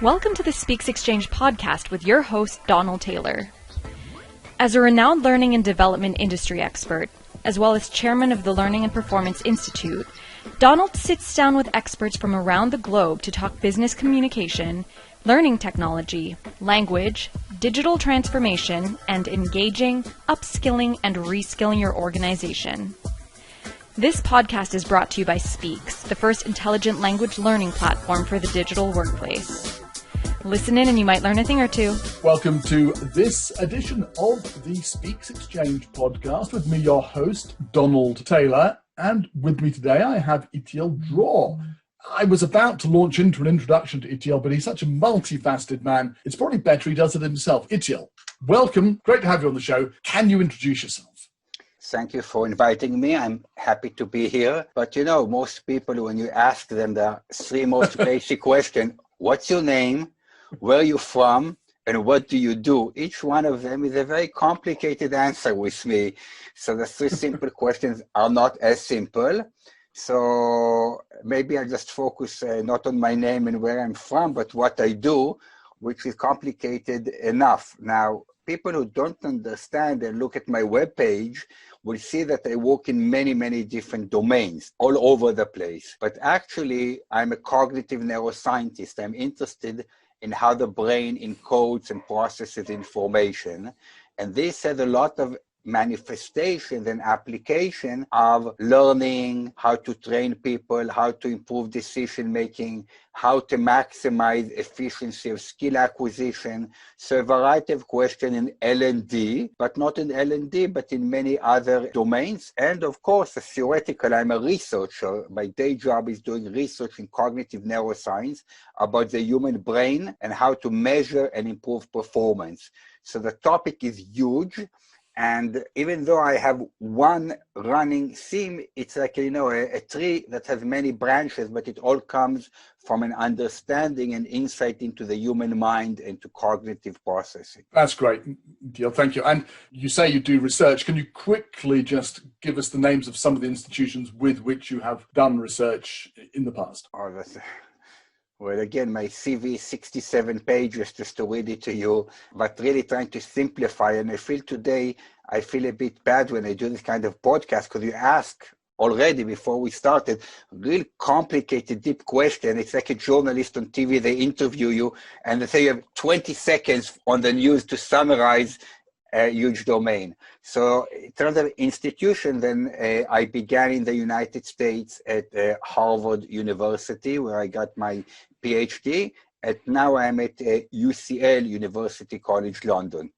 Welcome to the Speexx Exchange podcast with your host, Donald Taylor. As a renowned learning and development industry expert, as well as chairman of the Learning and Performance Institute, Donald sits down with experts from around the globe to talk business communication, learning technology, language, digital transformation, and engaging, upskilling, and reskilling your organization. This podcast is brought to you by Speexx, the first intelligent language learning platform for the digital workplace. Listen in and you might learn a thing or two. Welcome to this edition of the Speexx Exchange podcast with me, your host, Donald Taylor. And with me today, I have Itiel Dror. I was about to launch into an introduction to Itiel, but he's such a multifaceted man. It's probably better he does it himself. Itiel, welcome. Great to have you on the show. Can you introduce yourself? Thank you for inviting me. I'm happy to be here. But you know, most people, when you ask them the three most basic questions, what's your name? Where are you from? And what do you do? Each one of them is a very complicated answer with me. So the three simple questions are not as simple. So maybe I just focus not on my name and where I'm from, but what I do, which is complicated enough. Now, people who don't understand and look at my webpage will see that I work in many, many different domains all over the place. But actually, I'm a cognitive neuroscientist. I'm interested in how the brain encodes and processes information. And this has a lot of manifestations and application of learning, how to train people, how to improve decision making, how to maximize efficiency of skill acquisition. So a variety of questions in L&D, but not in L&D, but in many other domains. And of course, theoretical, I'm a researcher. My day job is doing research in cognitive neuroscience about the human brain and how to measure and improve performance. So the topic is huge. And even though I have one running theme, it's like, you know, a tree that has many branches, but it all comes from an understanding and insight into the human mind and to cognitive processing. That's great, Itiel. Thank you. And you say you do research. Can you quickly just give us the names of some of the institutions with which you have done research in the past? Well, again, my CV is 67 pages just to read it to you, but really trying to simplify. And I feel a bit bad when I do this kind of podcast because you ask already before we started, real complicated, deep question. It's like a journalist on TV, they interview you and they say you have 20 seconds on the news to summarize a huge domain. So in terms of institution, then I began in the United States at Harvard University, where I got my PhD. And now I'm at UCL, University College London.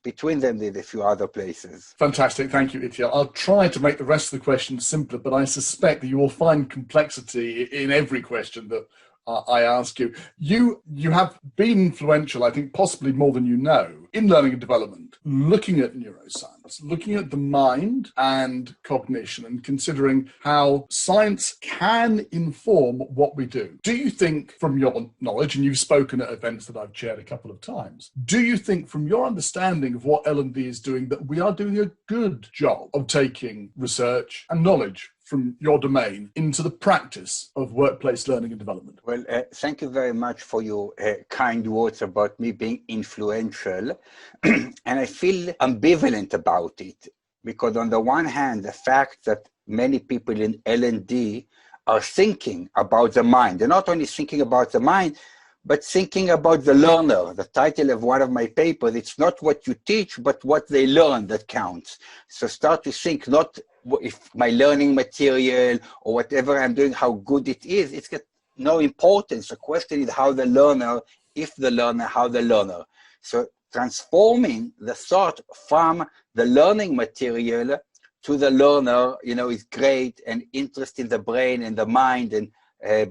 Between them, there's a few other places. Fantastic. Thank you, Itiel. I'll try to make the rest of the questions simpler, but I suspect that you will find complexity in every question that I ask you. You have been influential, I think possibly more than you know, in learning and development, looking at neuroscience, looking at the mind and cognition and considering how science can inform what we do. Do you think from your knowledge, and you've spoken at events that I've chaired a couple of times, do you think from your understanding of what L&D is doing that we are doing a good job of taking research and knowledge from your domain into the practice of workplace learning and development? Well, thank you very much for your kind words about me being influential. And I feel ambivalent about it because on the one hand, the fact that many people in L&D are thinking about the mind, they're not only thinking about the mind, but thinking about the learner. The title of one of my papers, it's not what you teach, but what they learn that counts. So start to think not if my learning material or whatever I'm doing, how good it is, it's got no importance. The question is how the learner, if the learner, how the learner. So transforming the thought from the learning material to the learner, you know, is great, and interest in the brain and the mind and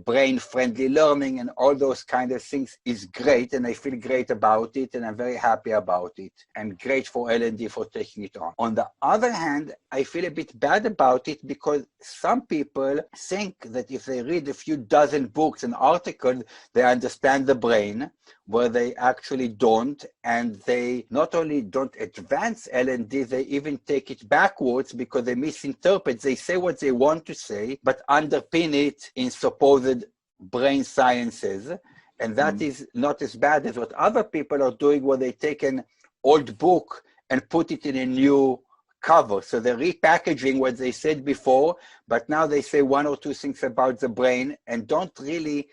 brain-friendly learning and all those kind of things is great, and I feel great about it, and I'm very happy about it, and great for L&D for taking it on. On the other hand, I feel a bit bad about it because some people think that if they read a few dozen books and articles, they understand the brain, where they actually don't, and they not only don't advance L&D, they even take it backwards because they misinterpret. They say what they want to say, but underpin it in supposed brain sciences. And that is not as bad as what other people are doing, where they take an old book and put it in a new cover. So they're repackaging what they said before, but now they say one or two things about the brain and don't really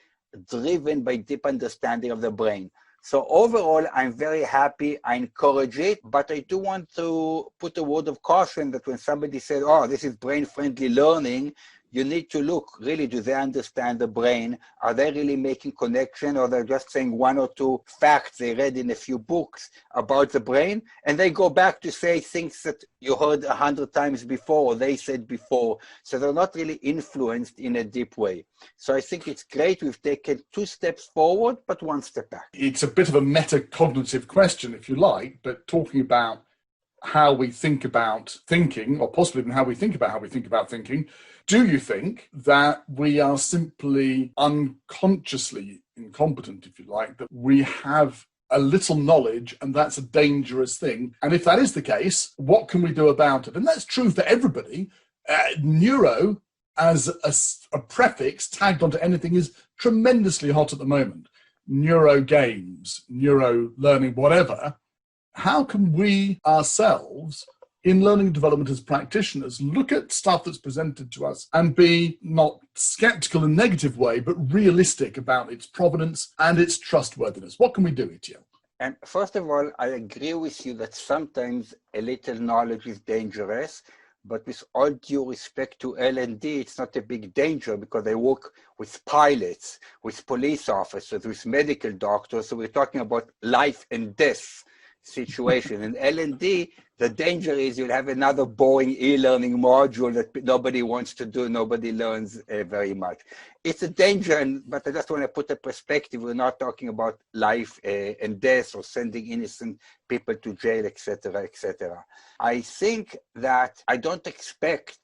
driven by deep understanding of the brain. So overall, I'm very happy. I encourage it, but I do want to put a word of caution that when somebody says, oh, this is brain-friendly learning, you need to look, really, do they understand the brain? Are they really making connection, or they're just saying one or two facts they read in a few books about the brain, and they go back to say things that you heard 100 times before, or they said before. So they're not really influenced in a deep way. So I think it's great we've taken 2 steps forward, but 1 step back. It's a bit of a metacognitive question, if you like, but talking about how we think about thinking, or possibly even how we think about thinking, do you think that we are simply unconsciously incompetent, if you like, that we have a little knowledge and that's a dangerous thing? And if that is the case, what can we do about it? And that's true for everybody. Neuro, as a prefix tagged onto anything, is tremendously hot at the moment. Neuro games, neuro learning, whatever. How can we ourselves, in learning and development as practitioners, look at stuff that's presented to us and be not skeptical in a negative way, but realistic about its provenance and its trustworthiness? What can we do, Itiel? And first of all, I agree with you that sometimes a little knowledge is dangerous, but with all due respect to L&D, it's not a big danger, because they work with pilots, with police officers, with medical doctors. So we're talking about life and death situation. In L&D, the danger is you'll have another boring e-learning module that nobody wants to do, nobody learns very much. It's a danger, but I just want to put a perspective. We're not talking about life and death, or sending innocent people to jail, etc., etc. I think that I don't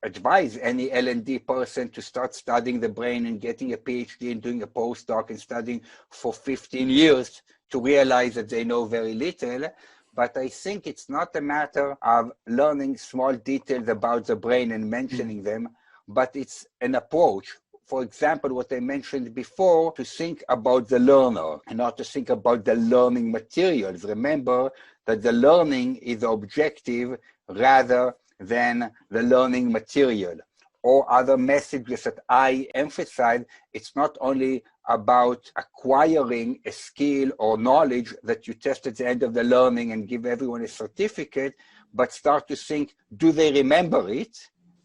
advise any L&D person to start studying the brain and getting a PhD and doing a postdoc and studying for 15 years to realize that they know very little. But I think it's not a matter of learning small details about the brain and mentioning them, but it's an approach. For example, what I mentioned before, to think about the learner and not to think about the learning materials. Remember that the learning is the objective rather than the learning material. Or other messages that I emphasize, it's not only about acquiring a skill or knowledge that you test at the end of the learning and give everyone a certificate, but start to think, do they remember it?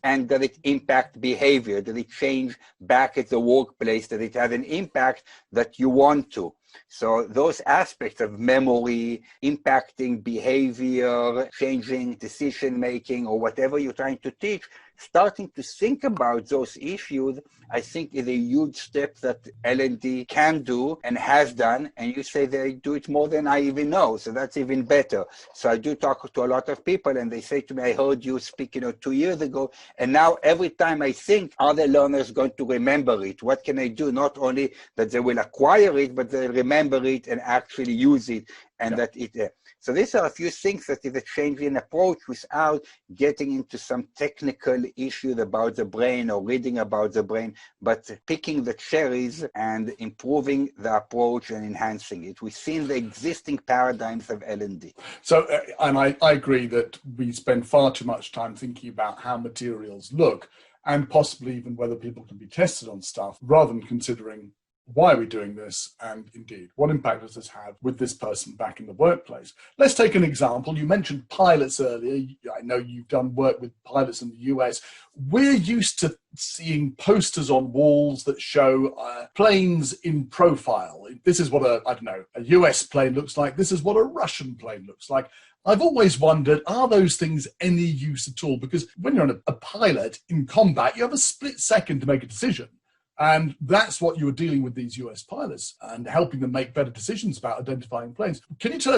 And does it impact behavior? Does it change back at the workplace? Does it have an impact that you want to? So those aspects of memory, impacting behavior, changing decision-making, or whatever you're trying to teach, starting to think about those issues, I think is a huge step that L&D can do and has done. And you say they do it more than I even know. So that's even better. So I do talk to a lot of people, and they say to me, I heard you speak 2 years ago. And now every time I think, are the learners going to remember it? What can I do? Not only that they will acquire it, but they'll remember it and actually use it. And that it, so these are a few things that is a change in approach without getting into some technical issues about the brain or reading about the brain, but picking the cherries and improving the approach and enhancing it within the existing paradigms of L&D. So, and I agree that we spend far too much time thinking about how materials look, and possibly even whether people can be tested on stuff, rather than considering why are we doing this, and indeed, what impact does this have with this person back in the workplace? Let's take an example. You mentioned pilots earlier. I know you've done work with pilots in the US. We're used to seeing posters on walls that show planes in profile. This is what a US plane looks like. This is what a Russian plane looks like. I've always wondered, are those things any use at all? Because when you're a pilot in combat, you have a split second to make a decision. And that's what you were dealing with these US pilots and helping them make better decisions about identifying planes. Can you talk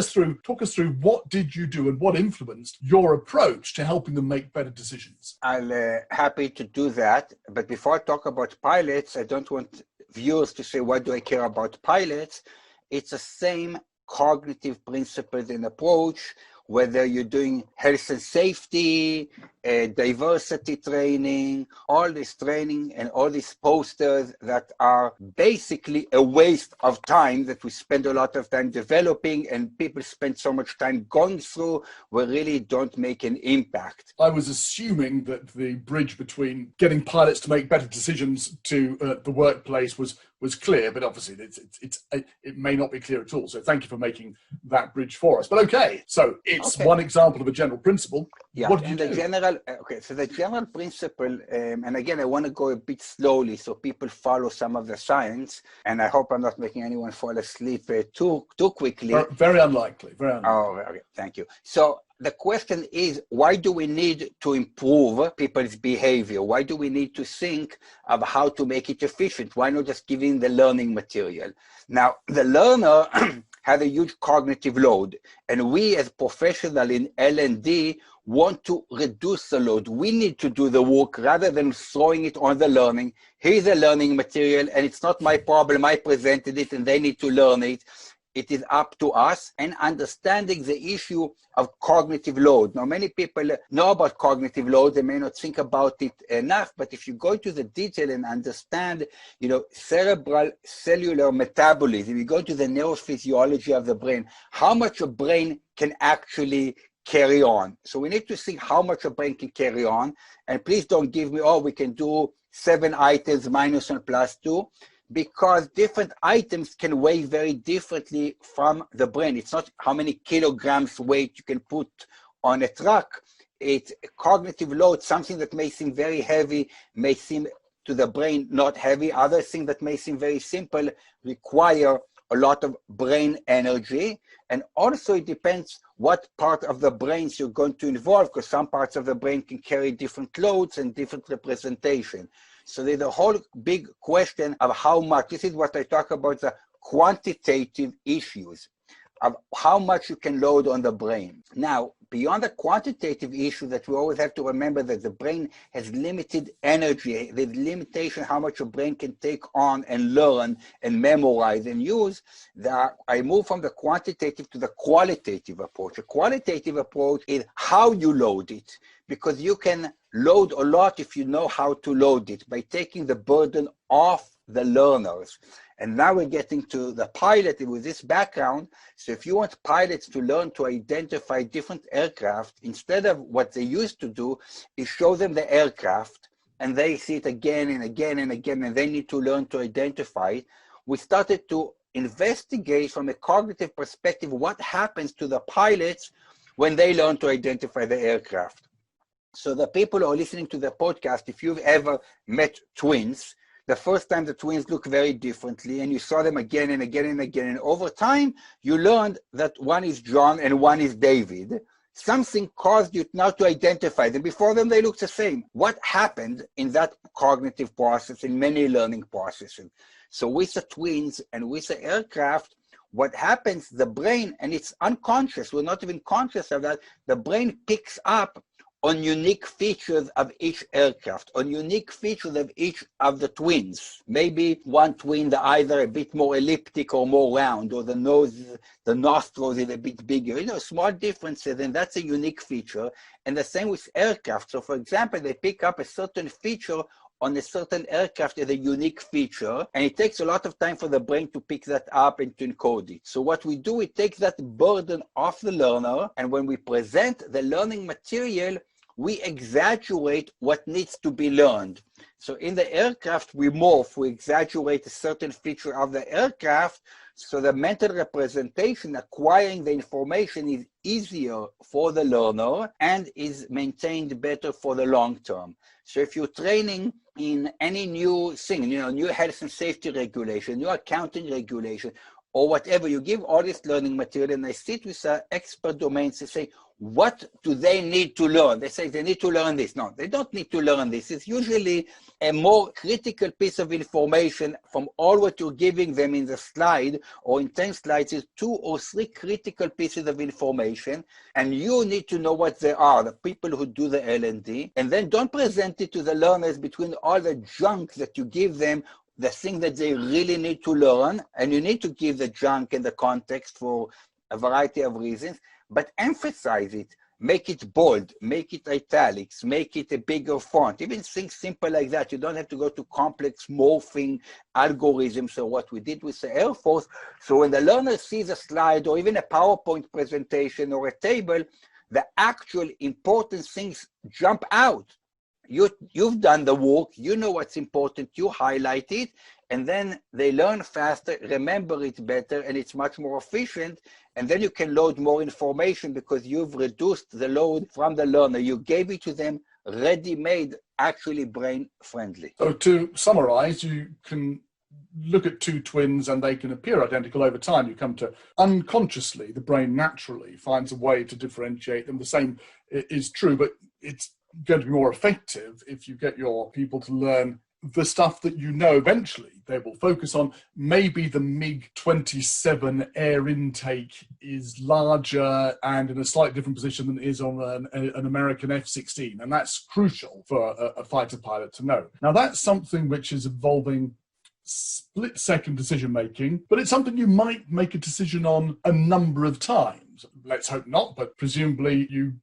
us through what did you do and what influenced your approach to helping them make better decisions? I'm happy to do that. But before I talk about pilots, I don't want viewers to say, what do I care about pilots? It's the same cognitive principles and approach whether you're doing health and safety, diversity training, all this training and all these posters that are basically a waste of time that we spend a lot of time developing and people spend so much time going through, we really don't make an impact. I was assuming that the bridge between getting pilots to make better decisions to the workplace was clear, but obviously it may not be clear at all. So thank you for making that bridge for us. But okay, so it's one example of a general principle. Yeah, what do and you the do? general, so the general principle, and again, I want to go a bit slowly so people follow some of the science, and I hope I'm not making anyone fall asleep too quickly. Very unlikely, very unlikely. Oh, okay, thank you. So the question is, why do we need to improve people's behavior? Why do we need to think of how to make it efficient? Why not just giving the learning material? Now, the learner has a huge cognitive load, and we as professionals in L&D want to reduce the load. We need to do the work rather than throwing it on the learning. Here's the learning material, and it's not my problem. I presented it, and they need to learn it. It is up to us, and understanding the issue of cognitive load. Now, many people know about cognitive load. They may not think about it enough, but if you go into the detail and understand, cerebral cellular metabolism, you go to the neurophysiology of the brain, how much a brain can actually carry on. So we need to see how much a brain can carry on. And please don't give me, we can do 7 items minus 1 plus 2. Because different items can weigh very differently from the brain. It's not how many kilograms weight you can put on a truck. It's a cognitive load. Something that may seem very heavy may seem to the brain not heavy. Other things that may seem very simple require a lot of brain energy. And also it depends what part of the brains you're going to involve, because some parts of the brain can carry different loads and different representation. So there's a whole big question of how much. This is what I talk about, the quantitative issues of how much you can load on the brain. Now, beyond the quantitative issue, that we always have to remember that the brain has limited energy. There's limitation how much your brain can take on and learn and memorize and use. I move from the quantitative to the qualitative approach. A qualitative approach is how you load it, because you can load a lot if you know how to load it by taking the burden off the learners. And now we're getting to the pilot with this background. So if you want pilots to learn to identify different aircraft, instead of what they used to do is show them the aircraft and they see it again and again and again, and they need to learn to identify it. We started to investigate from a cognitive perspective what happens to the pilots when they learn to identify the aircraft. So the people who are listening to the podcast, if you've ever met twins, the first time the twins look very differently, and you saw them again and again and again, and over time you learned that one is John and one is David. Something caused you now to identify them. Before them they looked the same. What happened in that cognitive process, in many learning processes? So with the twins and with the aircraft, what happens, the brain, and it's unconscious, we're not even conscious of that, the brain picks up on unique features of each aircraft, on unique features of each of the twins. Maybe one twin, the eyes are a bit more elliptic or more round, or the nose, the nostrils is a bit bigger, small differences, and that's a unique feature. And the same with aircraft. So for example, they pick up a certain feature on a certain aircraft as a unique feature, and it takes a lot of time for the brain to pick that up and to encode it. So what we do, we take that burden off the learner, and when we present the learning material, we exaggerate what needs to be learned. So in the aircraft, we exaggerate a certain feature of the aircraft, so the mental representation, acquiring the information, is easier for the learner and is maintained better for the long term. So if you're training in any new thing, new health and safety regulation, new accounting regulation, or whatever, you give all this learning material, and I sit with expert domains to say, what do they need to learn? They say they need to learn this. No, they don't need to learn this. It's usually a more critical piece of information from all what you're giving them in the slide, or in 10 slides, is 2 or 3 critical pieces of information, and you need to know what they are, the people who do the L&D, and then don't present it to the learners between all the junk that you give them, the thing that they really need to learn, and you need to give the junk and the context for a variety of reasons, but emphasize it. Make it bold, make it italics, make it a bigger font. Even things simple like that. You don't have to go to complex morphing algorithms or what we did with the Air Force. So when the learner sees a slide or even a PowerPoint presentation or a table, the actual important things jump out. You've done the work, you know what's important, you highlight it, and then they learn faster, remember it better, and it's much more efficient. And then you can load more information because you've reduced the load from the learner. You gave it to them ready-made, actually brain-friendly. So to summarize, you can look at two twins and they can appear identical over time. You come to unconsciously, the brain naturally finds a way to differentiate them. The same is true, but it's going to be more effective if you get your people to learn the stuff that you know eventually they will focus on. Maybe the MiG-27 air intake is larger and in a slightly different position than it is on an American F-16, and that's crucial for a fighter pilot to know. Now, that's something which is involving split-second decision-making, but it's something you might make a decision on a number of times. Let's hope not, but presumably you've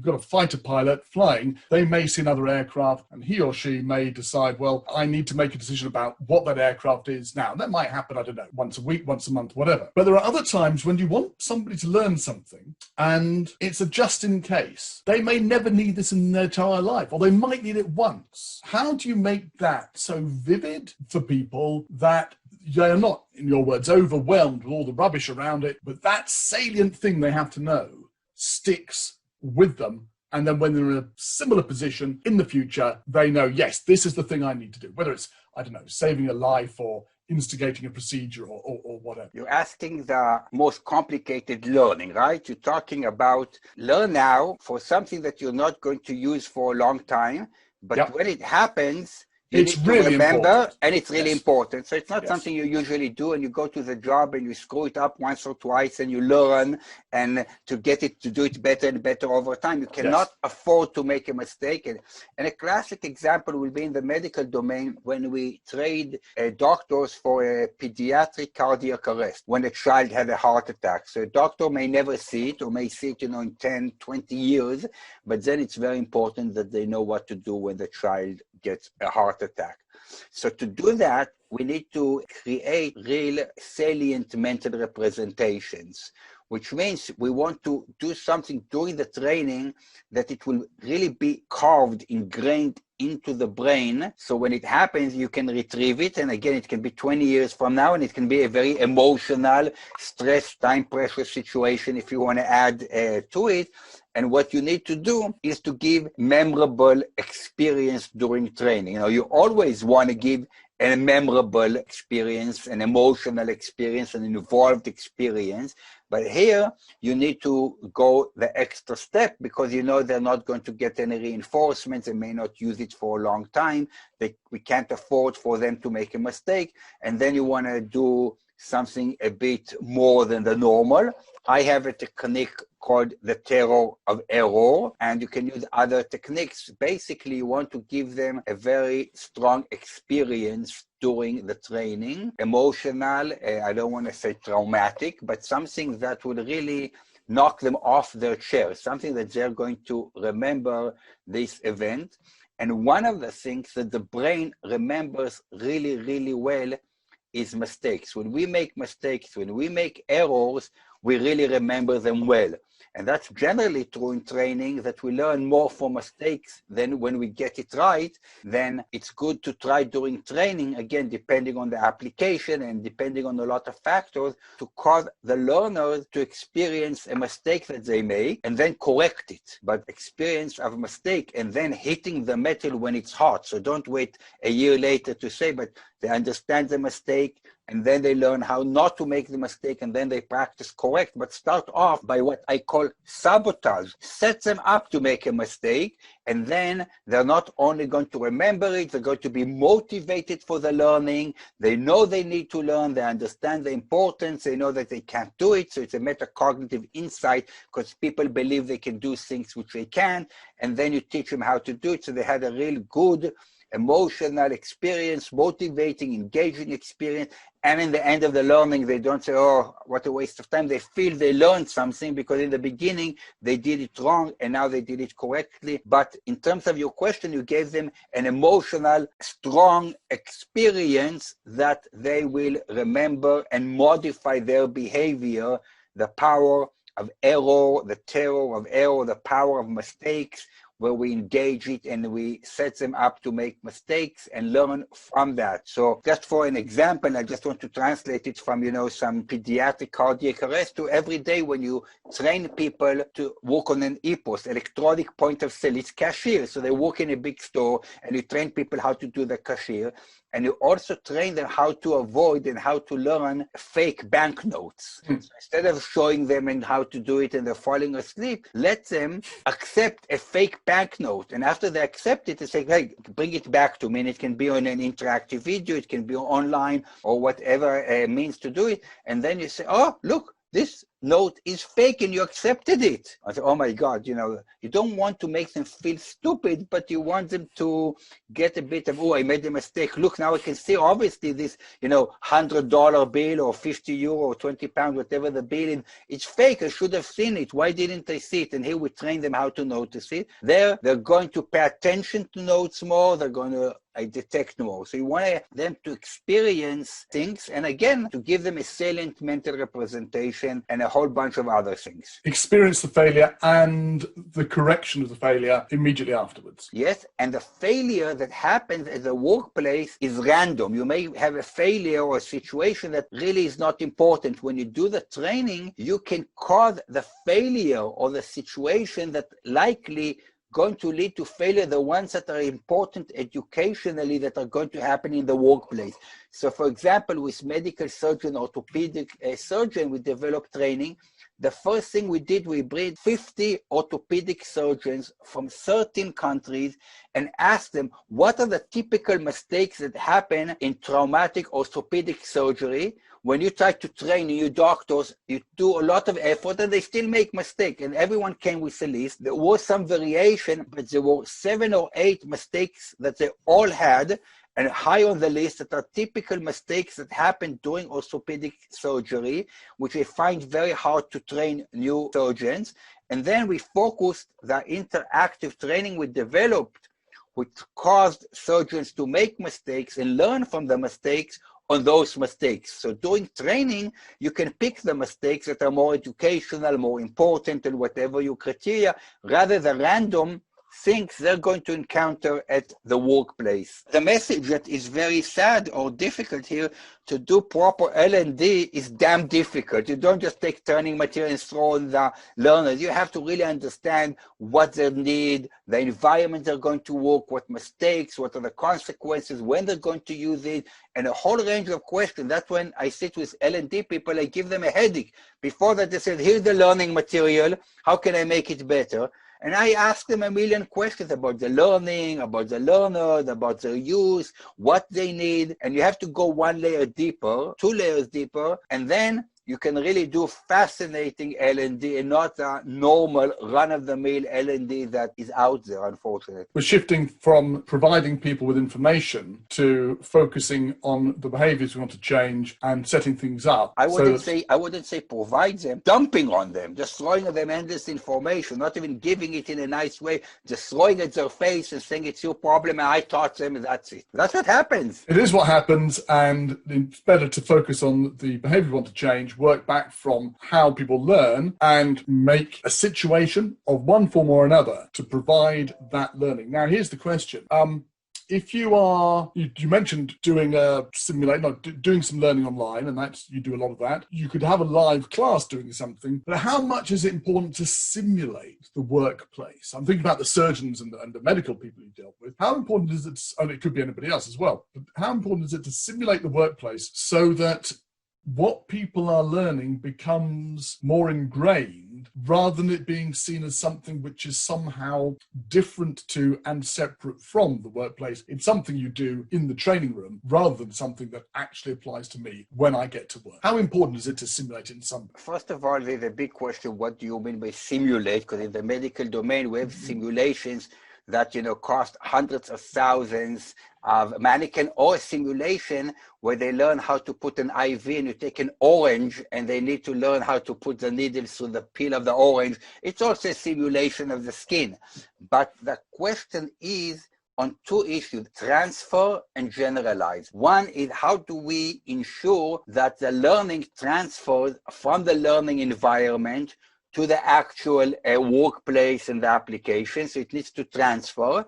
got a fighter pilot flying, they may see another aircraft and he or she may decide, well, I need to make a decision about what that aircraft is now. That might happen, I don't know, once a week, once a month, whatever. But there are other times when you want somebody to learn something and it's a just in case. They may never need this in their entire life, or they might need it once. How do you make that so vivid for people that they are not, in your words, overwhelmed with all the rubbish around it, but that salient thing they have to know sticks with them, and then when they're in a similar position in the future, they know, yes, this is the thing I need to do, whether it's, I don't know, saving a life or instigating a procedure or whatever. You're asking the most complicated learning, right? You're talking about learn now for something that you're not going to use for a long time, but when it happens, it's really important. And it's really important. So it's not something you usually do, and you go to the job and you screw it up once or twice and you learn, and to get it to do it better and better over time. You cannot afford to make a mistake. And a classic example will be in the medical domain when we train doctors for a pediatric cardiac arrest when a child had a heart attack. So a doctor may never see it or may see it, in 10, 20 years, but then it's very important that they know what to do when the child gets a heart attack. So to do that, we need to create real salient mental representations, which means we want to do something during the training that it will really be carved, ingrained into the brain. So when it happens, you can retrieve it. And again, it can be 20 years from now, and it can be a very emotional, stress, time pressure situation if you want to add to it. And what you need to do is to give memorable experience during training. You always want to give a memorable experience, an emotional experience, an involved experience. But here you need to go the extra step because they're not going to get any reinforcements. They may not use it for a long time. We can't afford for them to make a mistake. And then you want to do something a bit more than the normal. I have a technique called the terror of error, and you can use other techniques. Basically, you want to give them a very strong experience during the training, emotional, I don't want to say traumatic, but something that would really knock them off their chair, something that they're going to remember this event. And one of the things that the brain remembers really, really well is mistakes. When we make mistakes, when we make errors, we really remember them well. And that's generally true in training, that we learn more from mistakes than when we get it right. Then it's good to try during training, again, depending on the application and depending on a lot of factors, to cause the learners to experience a mistake that they make and then correct it. But experience of a mistake and then hitting the metal when it's hot. So don't wait a year later to say, but they understand the mistake, and then they learn how not to make the mistake, and then they practice correct. But start off by what I call sabotage. Set them up to make a mistake, and then they're not only going to remember it, they're going to be motivated for the learning. They know they need to learn, they understand the importance, they know that they can't do it. So it's a metacognitive insight, because people believe they can do things which they can't, and then you teach them how to do it. So they had a real good emotional experience, motivating, engaging experience. And in the end of the learning, they don't say, oh, what a waste of time. They feel they learned something because in the beginning, they did it wrong and now they did it correctly. But in terms of your question, you gave them an emotional, strong experience that they will remember and modify their behavior. The power of error, the terror of error, the power of mistakes, where we engage it and we set them up to make mistakes and learn from that. So just for an example, I just want to translate it from, some pediatric cardiac arrest to every day when you train people to work on an EPOS, electronic point of sale. It's cashier. So they work in a big store and you train people how to do the cashier. And you also train them how to avoid and how to learn fake banknotes. So instead of showing them and how to do it and they're falling asleep, let them accept a fake banknote. And after they accept it, they say, hey, bring it back to me. And it can be on an interactive video, it can be online or whatever means to do it. And then you say, oh, look, this note is fake and you accepted it. I said, oh my God, you don't want to make them feel stupid, but you want them to get a bit of, oh, I made a mistake. Look, now I can see obviously this, $100 bill or 50 euro or 20 pounds, whatever the bill is, it's fake. I should have seen it. Why didn't I see it? And here we train them how to notice it. They're going to pay attention to notes more. They're going to detect more. So you want them to experience things and again, to give them a salient mental representation and a whole bunch of other things. Experience the failure and the correction of the failure immediately afterwards. Yes, and the failure that happens at the workplace is random. You may have a failure or a situation that really is not important. When you do the training, you can cause the failure or the situation that likely going to lead to failure, the ones that are important educationally that are going to happen in the workplace. So for example, with medical surgeon, orthopedic surgeon, we developed training. The first thing we did, we bred 50 orthopedic surgeons from 13 countries and asked them, what are the typical mistakes that happen in traumatic orthopedic surgery? When you try to train new doctors, you do a lot of effort and they still make mistakes. And everyone came with a list. There was some variation, but there were 7 or 8 mistakes that they all had. And high on the list that are typical mistakes that happen during orthopedic surgery, which we find very hard to train new surgeons. And then we focused the interactive training we developed, which caused surgeons to make mistakes and learn from the mistakes on those mistakes. So during training, you can pick the mistakes that are more educational, more important, and whatever your criteria, rather than random things they're going to encounter at the workplace. The message that is very sad or difficult here, to do proper L&D is damn difficult. You don't just take training material and throw on the learners. You have to really understand what they need, the environment they're going to work, what mistakes, what are the consequences, when they're going to use it, and a whole range of questions. That's when I sit with L&D people, I give them a headache. Before that, they said, here's the learning material. How can I make it better? And I ask them a million questions about the learning, about the learners, about their use, what they need. And you have to go 1 layer deeper, 2 layers deeper, and then you can really do fascinating L&D and not a normal run-of-the-mill L&D that is out there, unfortunately. We're shifting from providing people with information to focusing on the behaviors we want to change and setting things up. I wouldn't say provide them, dumping on them, just throwing at them endless information, not even giving it in a nice way, just throwing at their face and saying it's your problem and I taught them and that's it. That's what happens. It is what happens, and it's better to focus on the behavior we want to change, work back from how people learn and make a situation of one form or another to provide that learning. Now, here's the question. If you mentioned doing doing some learning online, and you do a lot of that. You could have a live class doing something, but how much is it important to simulate the workplace? I'm thinking about the surgeons and the medical people you dealt with. How important is it, and it could be anybody else as well, but how important is it to simulate the workplace so that what people are learning becomes more ingrained rather than it being seen as something which is somehow different to and separate from the workplace? It's something you do in the training room rather than something that actually applies to me when I get to work. How important is it to simulate it in some? First of all, there's a big question, what do you mean by simulate? Because in the medical domain, we have simulations that, cost hundreds of thousands of mannequin, or a simulation where they learn how to put an IV and you take an orange and they need to learn how to put the needle through the peel of the orange. It's also a simulation of the skin. But the question is on two issues, transfer and generalize. One is, how do we ensure that the learning transfers from the learning environment to the actual workplace and the application? So it needs to transfer.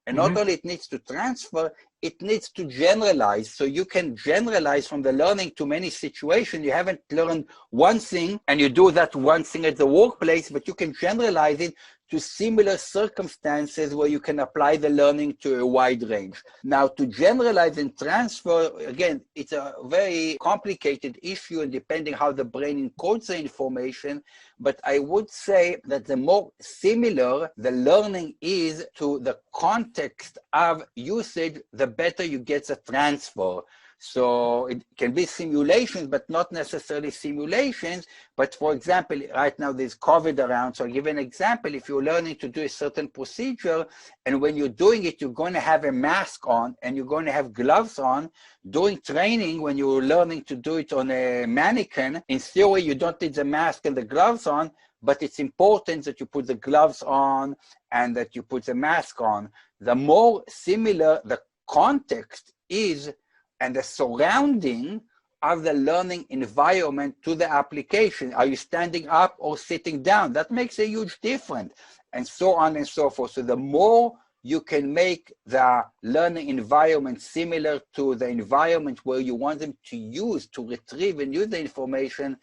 And not only it needs to transfer, it needs to generalize. So you can generalize from the learning to many situations. You haven't learned one thing and you do that one thing at the workplace, but you can generalize it to similar circumstances where you can apply the learning to a wide range. Now, to generalize and transfer, again, it's a very complicated issue, and depending how the brain encodes the information, but I would say that the more similar the learning is to the context of usage, the better you get the transfer. So it can be simulations, but not necessarily simulations. But for example, right now there's COVID around. So I'll give an example. If you're learning to do a certain procedure, and when you're doing it, you're going to have a mask on and you're going to have gloves on. During training, when you're learning to do it on a mannequin, in theory, you don't need the mask and the gloves on, but it's important that you put the gloves on and that you put the mask on. The more similar the context is, and the surrounding of the learning environment to the application. Are you standing up or sitting down? That makes a huge difference, and so on and so forth. So the more you can make the learning environment similar to the environment where you want them to use, to retrieve and use the information,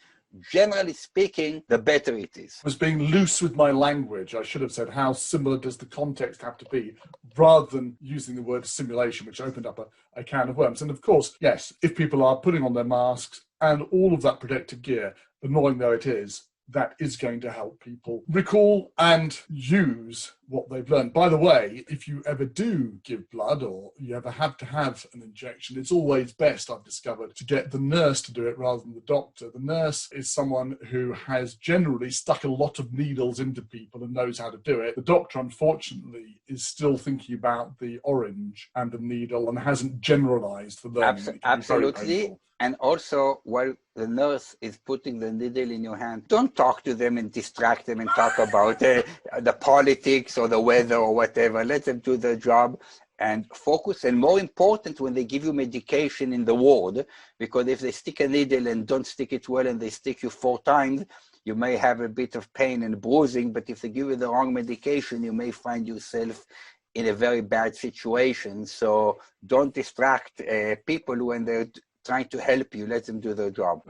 generally speaking, the better it is. I was being loose with my language. I should have said, how similar does the context have to be, rather than using the word simulation, which opened up a can of worms. And of course, yes, if people are putting on their masks and all of that protective gear, annoying though it is, that is going to help people recall and use what they've learned. By the way, if you ever do give blood or you ever have to have an injection, it's always best, I've discovered, to get the nurse to do it rather than the doctor. The nurse is someone who has generally stuck a lot of needles into people and knows how to do it. The doctor, unfortunately, is still thinking about the orange and the needle and hasn't generalized the learning. Absolutely. And also, while the nurse is putting the needle in your hand, don't talk to them and distract them and talk about the politics or the weather or whatever. Let them do their job and focus. And more important, when they give you medication in the ward, because if they stick a needle and don't stick it well and they stick you 4 times, you may have a bit of pain and bruising. But if they give you the wrong medication, you may find yourself in a very bad situation. So don't distract people when they're trying to help you. Let them do their job.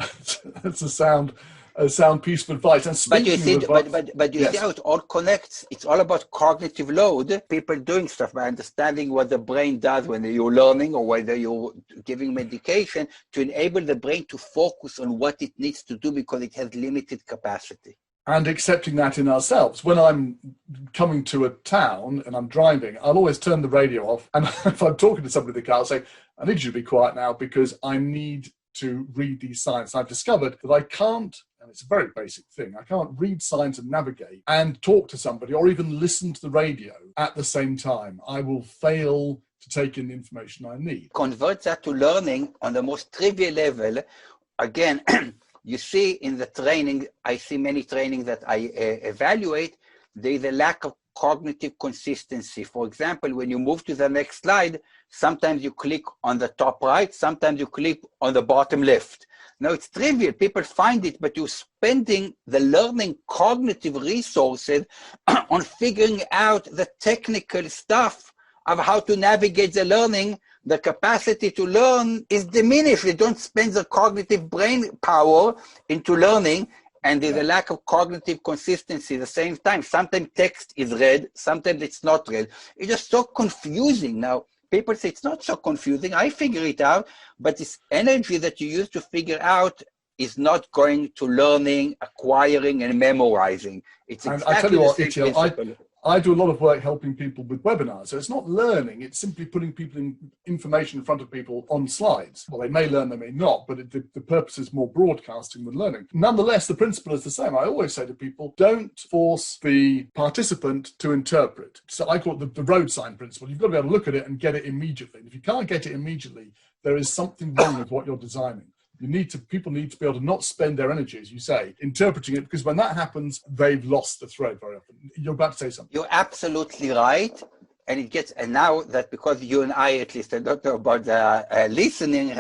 That's a sound piece of advice. And but you see, advice, but you see how it all connects. It's all about cognitive load. People doing stuff by understanding what the brain does when you're learning or whether you're giving medication, to enable the brain to focus on what it needs to do because it has limited capacity. And accepting that in ourselves. When I'm coming to a town and I'm driving, I'll always turn the radio off. And if I'm talking to somebody in the car, I'll say, I need you to be quiet now because I need to read these signs. I've discovered that I can't, and it's a very basic thing, I can't read signs and navigate and talk to somebody or even listen to the radio at the same time. I will fail to take in the information I need. Convert that to learning on the most trivial level. Again, you see in the training, I see many trainings that I evaluate, there is a lack of cognitive consistency. For example, when you move to the next slide, sometimes you click on the top right, sometimes you click on the bottom left. Now it's trivial, people find it, but you're spending the learning cognitive resources on figuring out the technical stuff of how to navigate the learning. The capacity to learn is diminished. They don't spend the cognitive brain power into learning, and there's a lack of cognitive consistency at the same time. Sometimes text is read, sometimes it's not read. It's just so confusing. Now, people say it's not so confusing. I figure it out, but this energy that you use to figure out is not going to learning, acquiring, and memorizing. It's exactly I tell you what, the same Itiel, I do a lot of work helping people with webinars. So it's not learning, it's simply putting people in information in front of people on slides. Well, they may learn, they may not, but the purpose is more broadcasting than learning. Nonetheless, the principle is the same. I always say to people, don't force the participant to interpret. So I call it the road sign principle. You've got to be able to look at it and get it immediately. And if you can't get it immediately, there is something wrong with what you're designing. People need to be able to not spend their energy, as you say, interpreting it, because when that happens, they've lost the thread very often. You're about to say something. You're absolutely right. And now that, because you and I, at least, I don't know about the listening,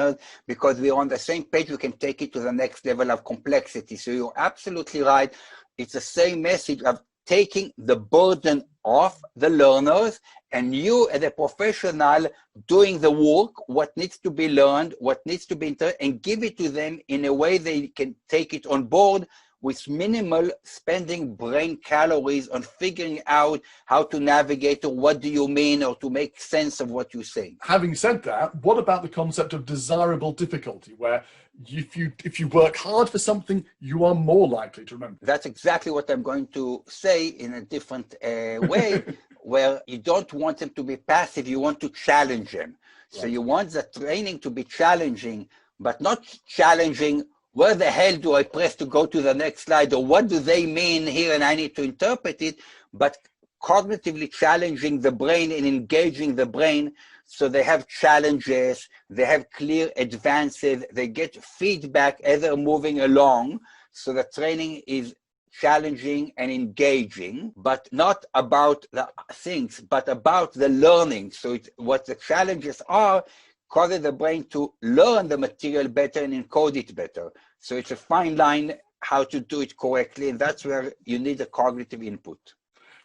because we're on the same page, we can take it to the next level of complexity. So you're absolutely right. It's the same message of taking the burden off the learners, and you as a professional doing the work, what needs to be learned, what needs to be and give it to them in a way they can take it on board with minimal spending brain calories on figuring out how to navigate or what do you mean or to make sense of what you say. Having said that, what about the concept of desirable difficulty, where if you work hard for something, you are more likely to remember? That's exactly what I'm going to say in a different way, where you don't want them to be passive, you want to challenge them. So you want the training to be challenging, but not challenging, where the hell do I press to go to the next slide, or what do they mean here and I need to interpret it, but cognitively challenging the brain and engaging the brain so they have challenges, they have clear advances, they get feedback as they're moving along. So the training is challenging and engaging, but not about the things, but about the learning. So what the challenges are, causes the brain to learn the material better and encode it better. So it's a fine line how to do it correctly, and that's where you need a cognitive input.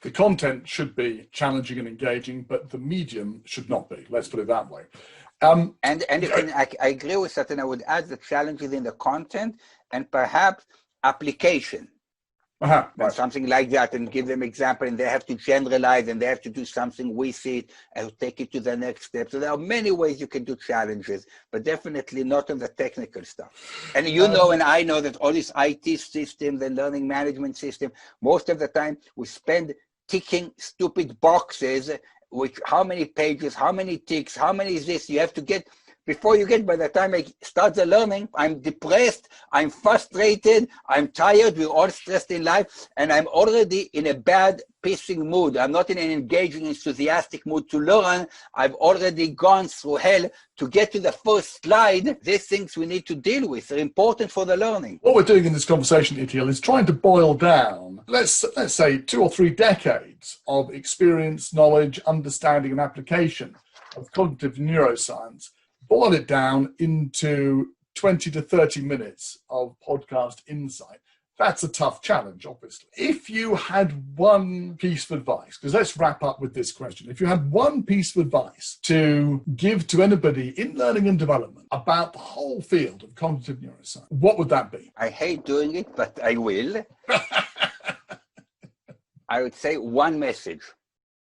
The content should be challenging and engaging, but the medium should not be. Let's put it that way. I agree with that, and I would add the challenges in the content and perhaps application. Right. Something like that, and give them example, and they have to generalize and they have to do something with it and take it to the next step. So there are many ways you can do challenges, but definitely not on the technical stuff. And you know, and I know that all these IT systems and learning management system, most of the time we spend ticking stupid boxes, which how many pages, how many ticks, how many is this, you have to get. By the time I start the learning, I'm depressed, I'm frustrated, I'm tired, we're all stressed in life, and I'm already in a bad, pissing mood. I'm not in an engaging, enthusiastic mood to learn. I've already gone through hell to get to the first slide. These things we need to deal with. They're important for the learning. What we're doing in this conversation, Itiel, is trying to boil down, let's say 2 or 3 decades of experience, knowledge, understanding, and application of cognitive neuroscience, boil it down into 20 to 30 minutes of podcast insight. That's a tough challenge, obviously. If you had one piece of advice, because let's wrap up with this question. If you had one piece of advice to give to anybody in learning and development about the whole field of cognitive neuroscience, what would that be? I hate doing it, but I will. I would say one message.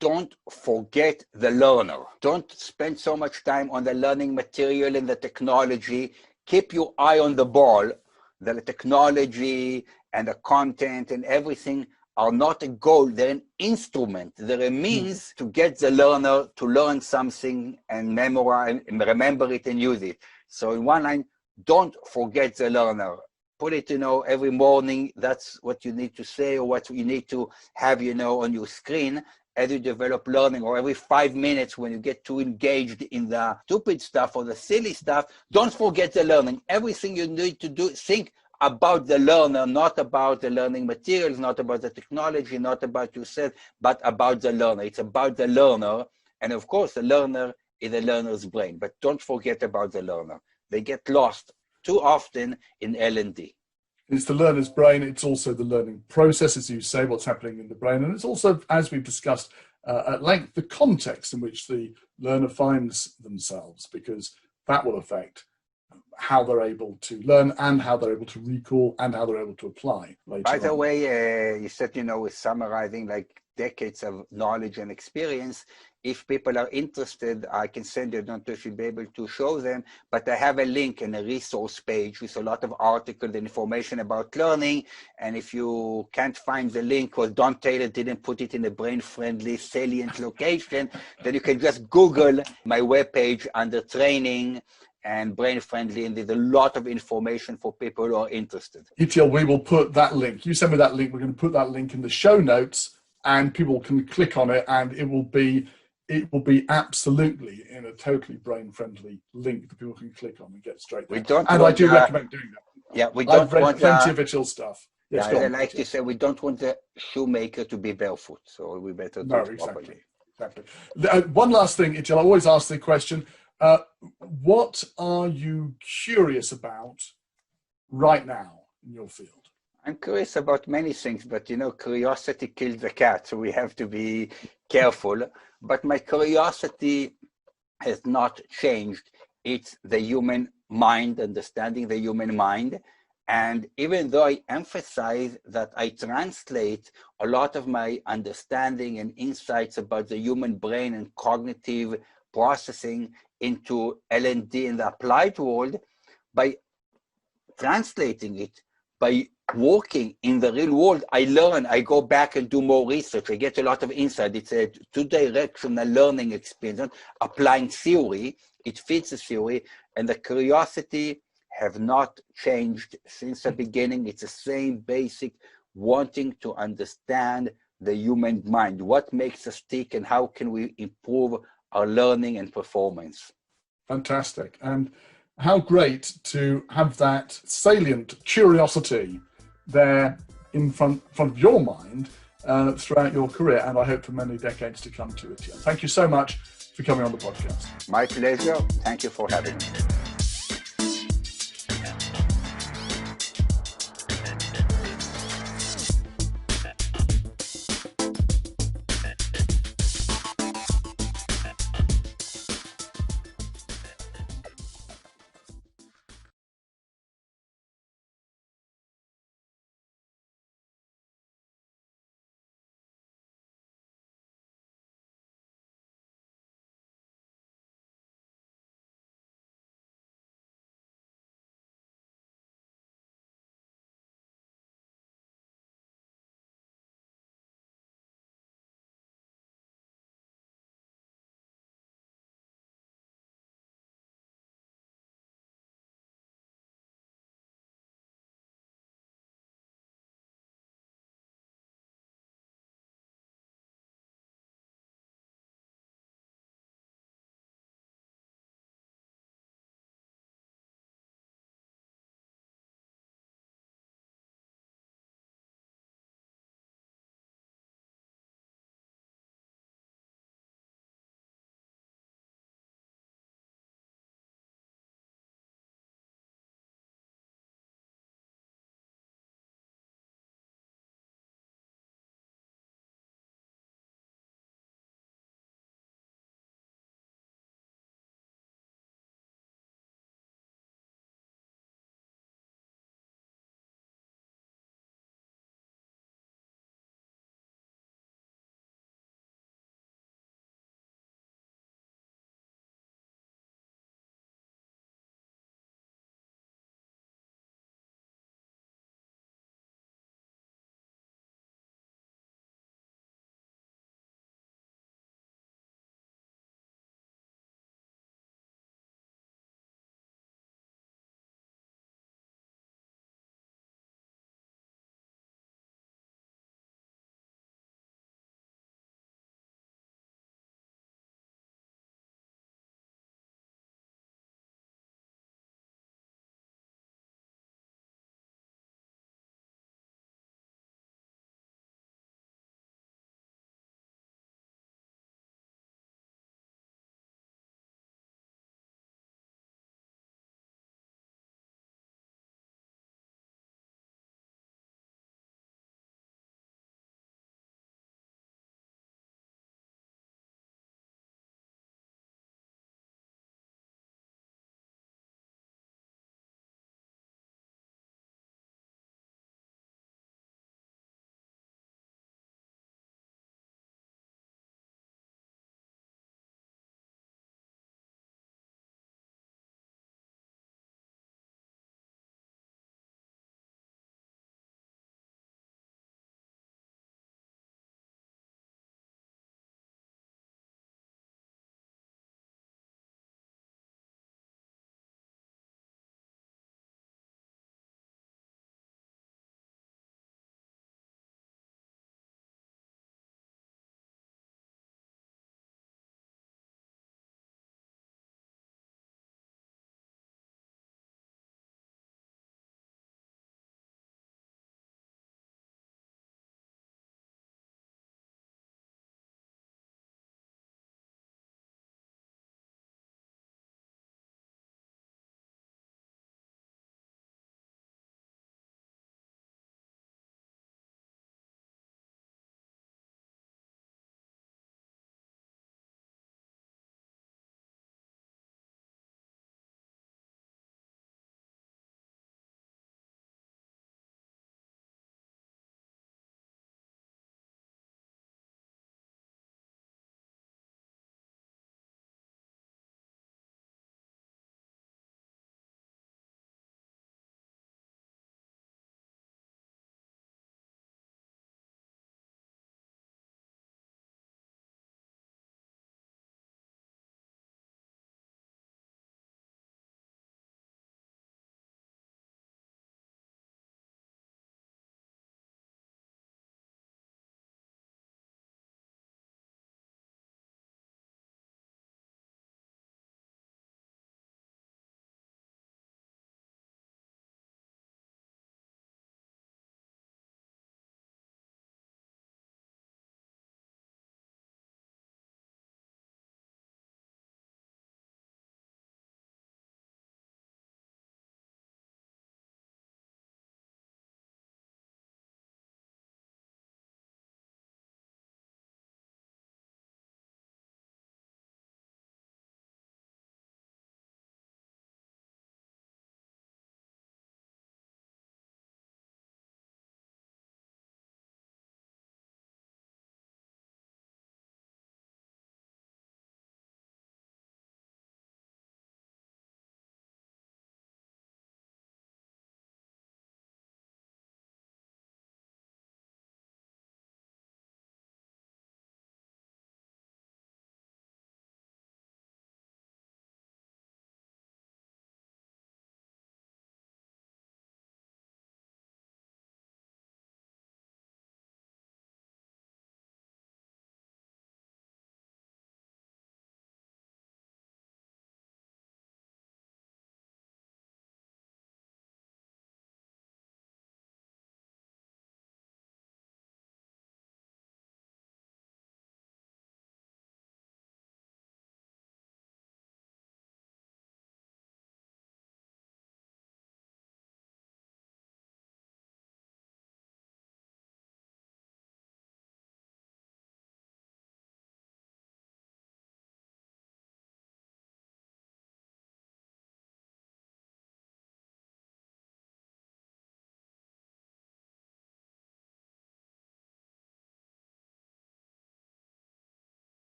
Don't forget the learner. Don't spend so much time on the learning material and the technology. Keep your eye on the ball. The technology and the content and everything are not a goal. They're an instrument. They're a means to get the learner to learn something and memorize and remember it and use it. So in one line, don't forget the learner. Put it, every morning. That's what you need to say, or what you need to have, on your screen as you develop learning, or every 5 minutes when you get too engaged in the stupid stuff or the silly stuff. Don't forget the learning. Everything you need to do, think about the learner, not about the learning materials, not about the technology, not about yourself, but about the learner. It's about the learner. And of course, the learner is the learner's brain. But don't forget about the learner. They get lost too often in L&D. It's the learner's brain. It's also the learning process, as you say, what's happening in the brain. And it's also, as we've discussed at length, the context in which the learner finds themselves, because that will affect how they're able to learn and how they're able to recall and how they're able to apply later By the on. way, you said, with summarizing, like decades of knowledge and experience. If people are interested, I can send you, I don't know if you'll be able to show them, but I have a link and a resource page with a lot of articles and information about learning. And if you can't find the link or Don Taylor didn't put it in a brain-friendly, salient location, then you can just Google my webpage under training and brain-friendly, and there's a lot of information for people who are interested. Itiel, we will put that link. You send me that link. We're going to put that link in the show notes, and people can click on it, and it will be absolutely in a totally brain-friendly link that people can click on and get straight there. I do recommend doing that. Yeah, we don't I've read plenty of Itiel's stuff. Yes, I like to say, we don't want the shoemaker to be barefoot, so we better do it properly. Exactly. One last thing, Itiel, I always ask the question, what are you curious about right now in your field? I'm curious about many things, but curiosity kills the cat, so we have to be careful. But my curiosity has not changed. It's the human mind, understanding the human mind. And even though I emphasize that I translate a lot of my understanding and insights about the human brain and cognitive processing into L&D in the applied world, by translating it, by working in the real world, I learn, I go back and do more research, I get a lot of insight. It's a two-directional learning experience, applying theory, it fits the theory, and the curiosity have not changed since the beginning. It's the same basic wanting to understand the human mind, what makes us tick and how can we improve our learning and performance. Fantastic. And how great to have that salient curiosity there in front of your mind throughout your career, and I hope for many decades to come to it. Thank you so much for coming on the podcast. My pleasure. Thank you for having me.